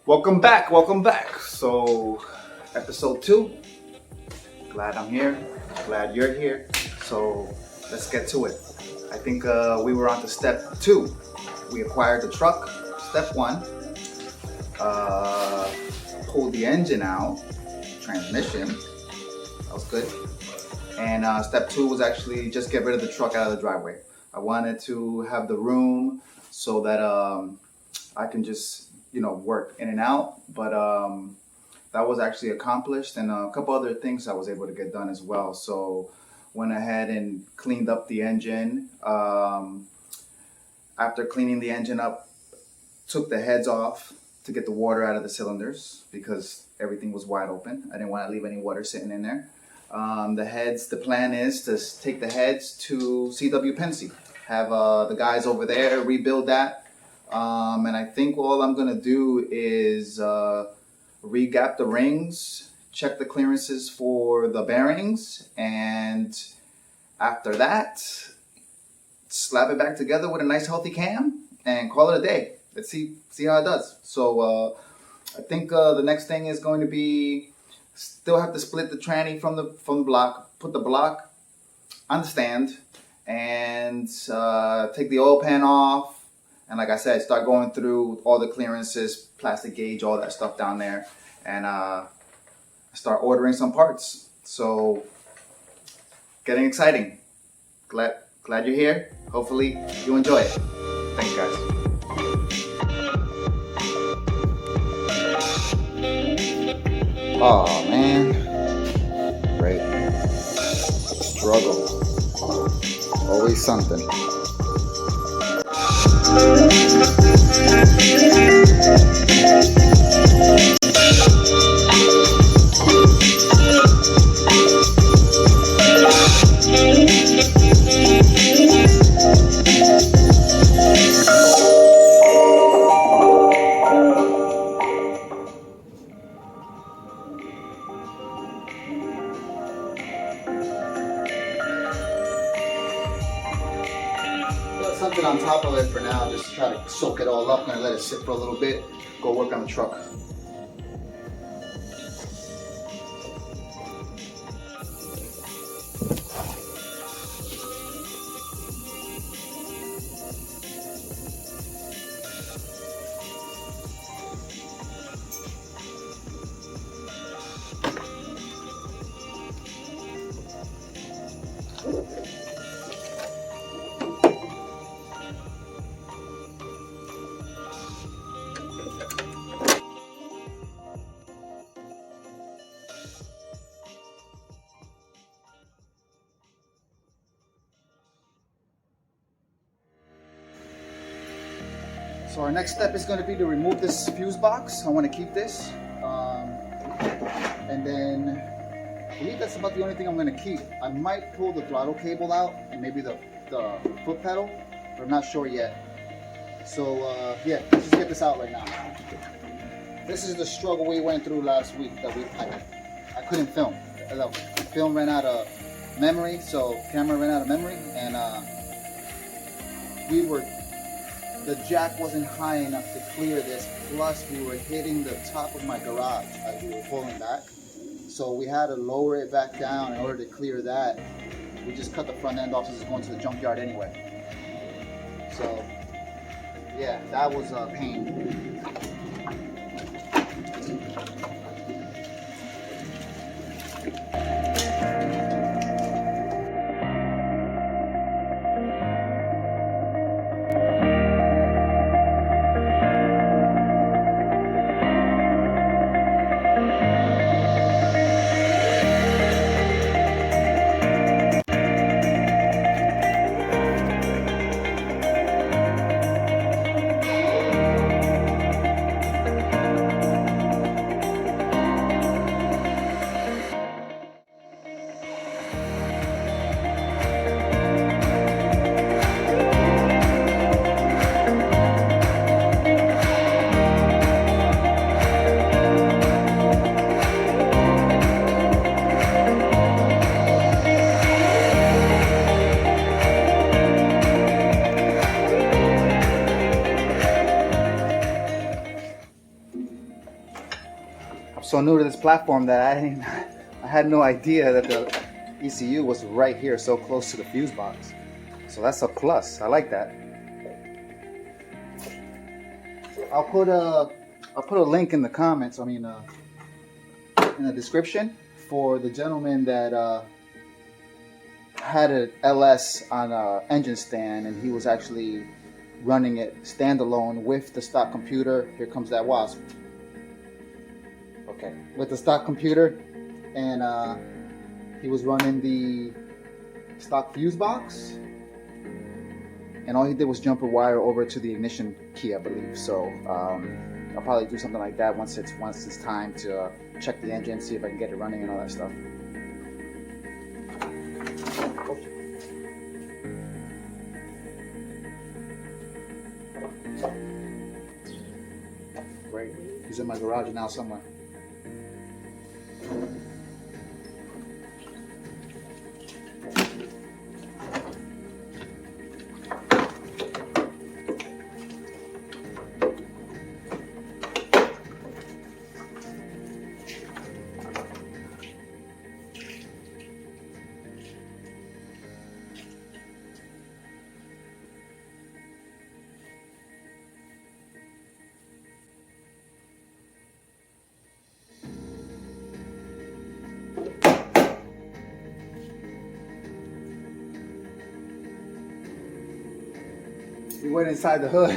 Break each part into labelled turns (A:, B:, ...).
A: Welcome back. So, episode 2. Glad I'm here. Glad you're here. So, let's get to it. I think we were on to step 2. We acquired the truck. Step 1, pulled the engine out, transmission. That was good. And step 2 was actually just get rid of the truck out of the driveway. I wanted to have the room so that I can just work in and out, but that was actually accomplished, and a couple other things I was able to get done as well. So went ahead and cleaned up the engine. After cleaning the engine up, took the heads off to get the water out of the cylinders because everything was wide open. I didn't want to leave any water sitting in there. The plan is to take the heads to CW Pensy, have the guys over there rebuild that. And I think all I'm going to do is re-gap the rings, check the clearances for the bearings, and after that, slap it back together with a nice healthy cam and call it a day. Let's see how it does. So I think the next thing is going to be still have to split the tranny from the block, put the block on the stand, and take the oil pan off. And like I said, start going through all the clearances, plastic gauge, all that stuff down there, and start ordering some parts. So, getting exciting. Glad you're here. Hopefully you enjoy it. Thanks, guys. Oh man, great struggle. Always something. Something on top of it for now, just to try to soak it all up. I'm gonna let it sit for a little bit, go work on the truck. So our next step is going to be to remove this fuse box. I want to keep this. And then I believe that's about the only thing I'm going to keep. I might pull the throttle cable out and maybe the foot pedal, but I'm not sure yet. So yeah, let's just get this out right now. This is the struggle we went through last week that I couldn't film. The film ran out of memory, so camera ran out of memory, and the jack wasn't high enough to clear this, plus we were hitting the top of my garage as we were pulling back. So we had to lower it back down in order to clear that. We just cut the front end off since it's going to the junkyard anyway. So yeah, that was a pain. so new to this platform that I had no idea that the ECU was right here, so close to the fuse box. So that's a plus. I like that. I'll put a link in the comments. I mean, in the description for the gentleman that had an LS on an engine stand, and he was actually running it standalone with the stock computer. Here comes that wasp. Okay, with the stock computer, and he was running the stock fuse box, and all he did was jump a wire over to the ignition key, I believe. So I'll probably do something like that once it's time to check the engine, see if I can get it running and all that stuff. Great. He's in my garage now somewhere. He went inside the hood.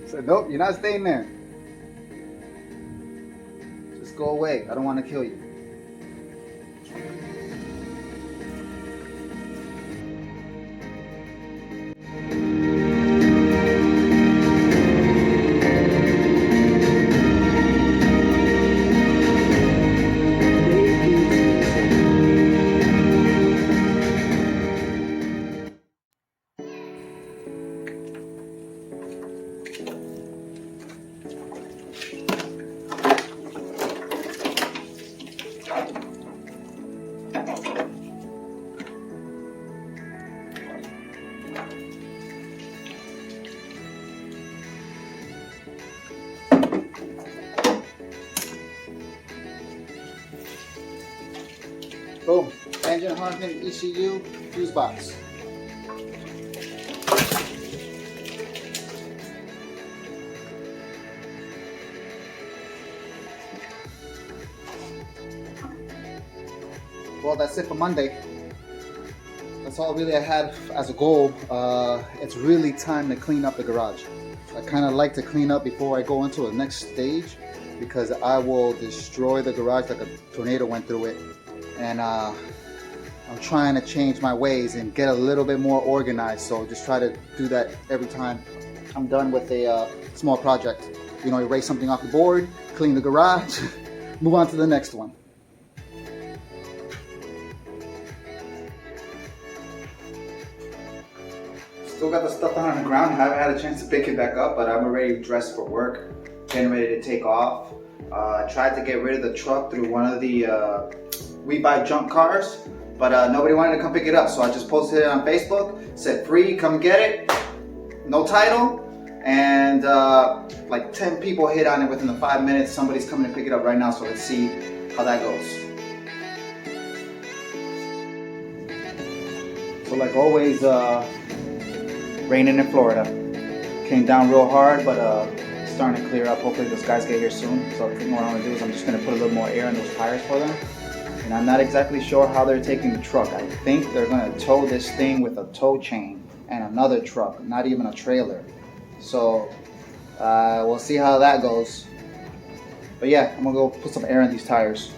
A: Said, nope, you're not staying there. Just go away. I don't want to kill you. Boom. Engine hardening, ECU, fuse box. Well, that's it for Monday. That's all really I had as a goal. It's really time to clean up the garage. I kind of like to clean up before I go into the next stage, because I will destroy the garage like a tornado went through it. And I'm trying to change my ways and get a little bit more organized. So just try to do that every time I'm done with a small project. You know, erase something off the board, clean the garage, move on to the next one. Still got the stuff down on the ground. I haven't had a chance to pick it back up, but I'm already dressed for work, getting ready to take off. I tried to get rid of the truck through one of the We Buy Junk cars, but nobody wanted to come pick it up. So I just posted it on Facebook, said free, come get it, no title. And like 10 people hit on it within the 5 minutes. Somebody's coming to pick it up right now, so let's see how that goes. So like always, raining in Florida. Came down real hard, but it's starting to clear up. Hopefully those guys get here soon. So I think what I'm gonna do is I'm just gonna put a little more air in those tires for them. And I'm not exactly sure how they're taking the truck. I think they're gonna tow this thing with a tow chain and another truck, not even a trailer. So we'll see how that goes. But yeah, I'm gonna go put some air in these tires.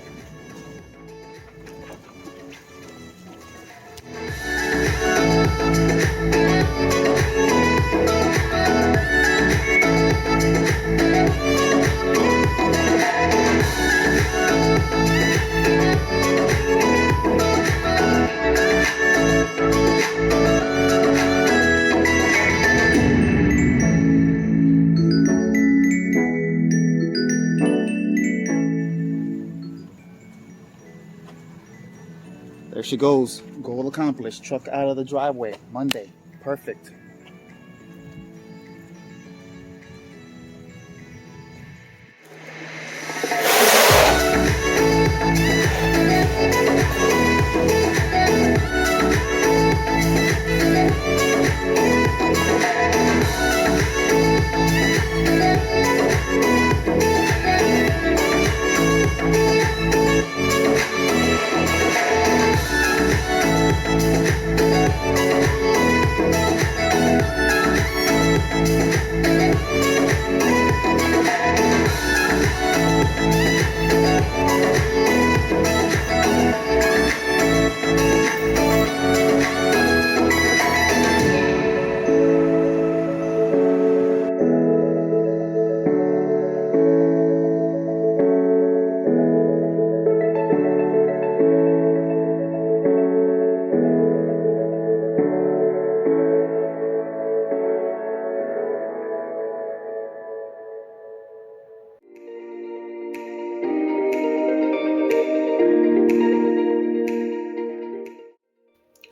A: There she goes. Goal accomplished. Truck out of the driveway. Monday. Perfect.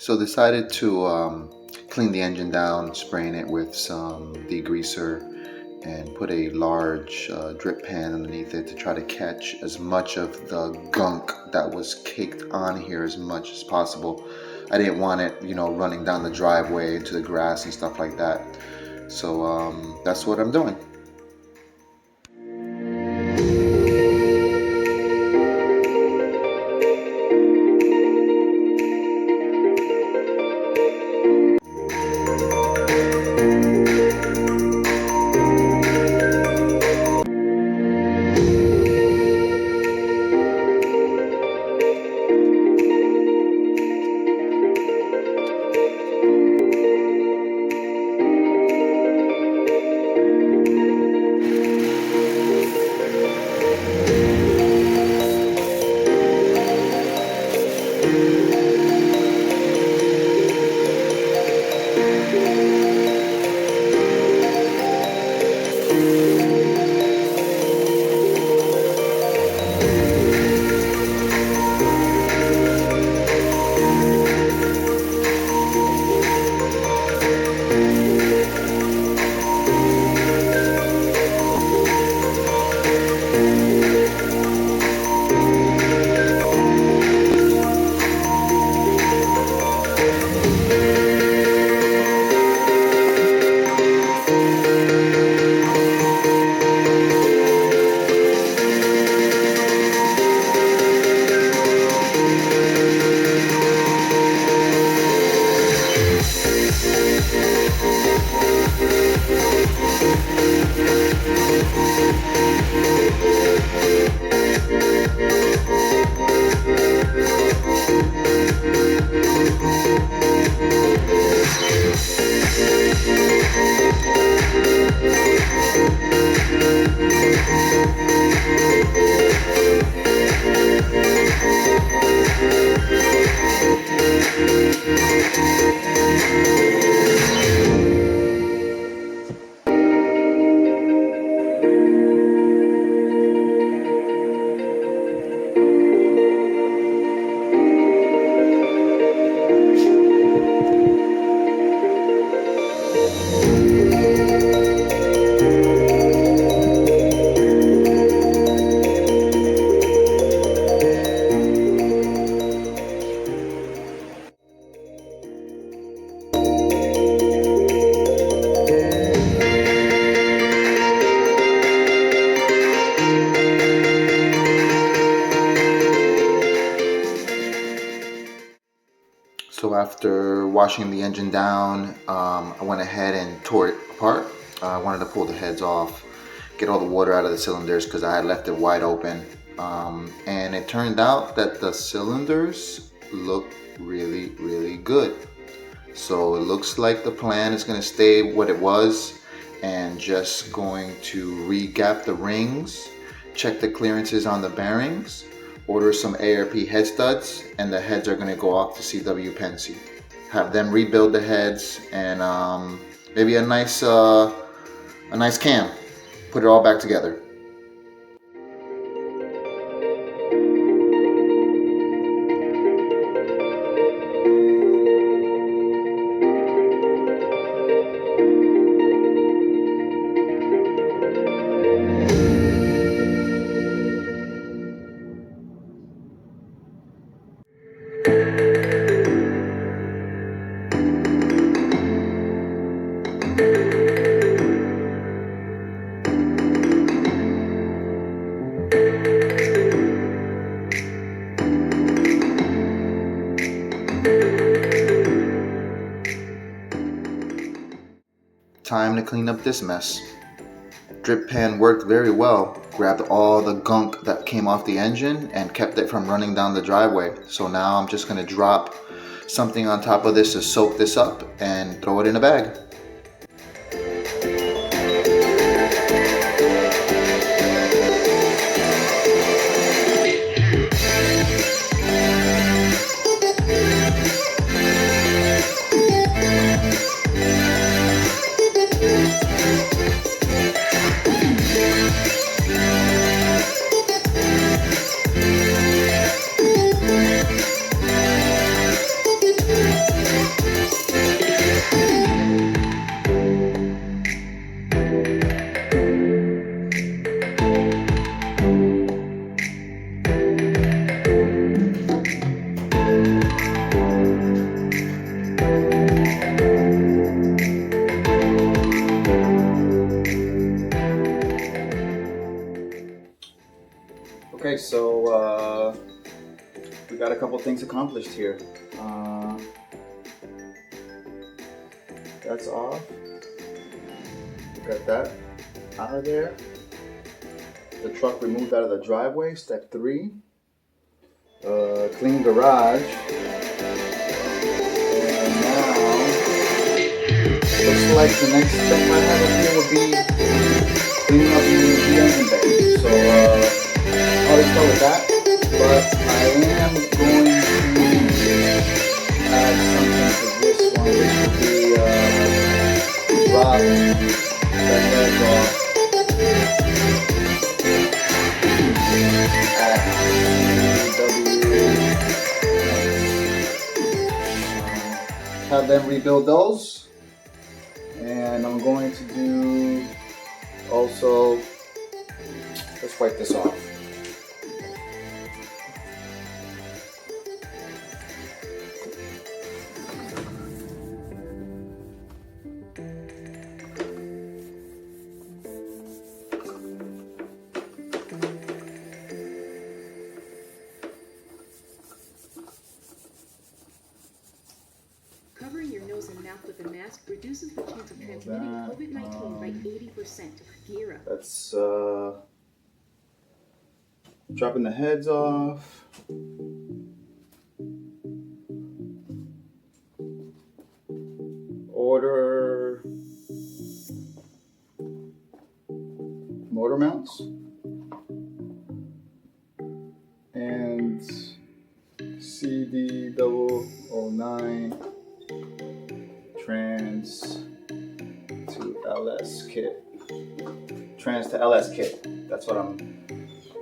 B: So decided to clean the engine down, spraying it with some degreaser, and put a large drip pan underneath it to try to catch as much of the gunk that was caked on here as much as possible. I didn't want it, running down the driveway into the grass and stuff like that. So that's what I'm doing. So after washing the engine down, I went ahead and tore it apart. I wanted to pull the heads off, get all the water out of the cylinders because I had left it wide open. And it turned out that the cylinders look really, really good. So it looks like the plan is going to stay what it was, and just going to re-gap the rings, check the clearances on the bearings, order some ARP head studs, and the heads are going to go off to CW Pensy. Have them rebuild the heads, and maybe a nice cam. Put it all back together. Time to clean up this mess. Drip pan worked very well, grabbed all the gunk that came off the engine and kept it from running down the driveway. So now I'm just going to drop something on top of this to soak this up and throw it in a bag.
A: Okay, so we got a couple things accomplished here. That's off. We got that out of there. The truck removed out of the driveway, step 3. Clean garage. And now, looks like the next step I have up here would be cleaning up the engine bay. So, I'll just start with that. But I am going to add something to this one, which would be drop the heads off at have them rebuild those, and I'm going to do also, let's wipe this off.
C: Covering your nose and mouth with a mask reduces the chance of transmitting COVID-19 by 80%. Gear up.
A: That's dropping the heads off. Order motor mounts and CD009 trans to LS kit. Trans to LS kit. That's what I'm.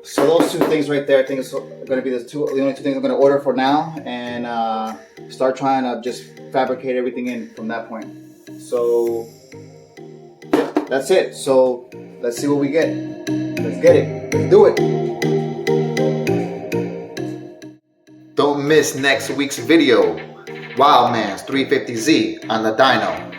A: So those two things right there, I think it's going to be the only two things I'm going to order for now, and start trying to just fabricate everything in from that point. So yeah, that's it. So let's see what we get. Let's get it. Let's do it.
B: Don't miss next week's video. Wildman's 350Z on the dyno.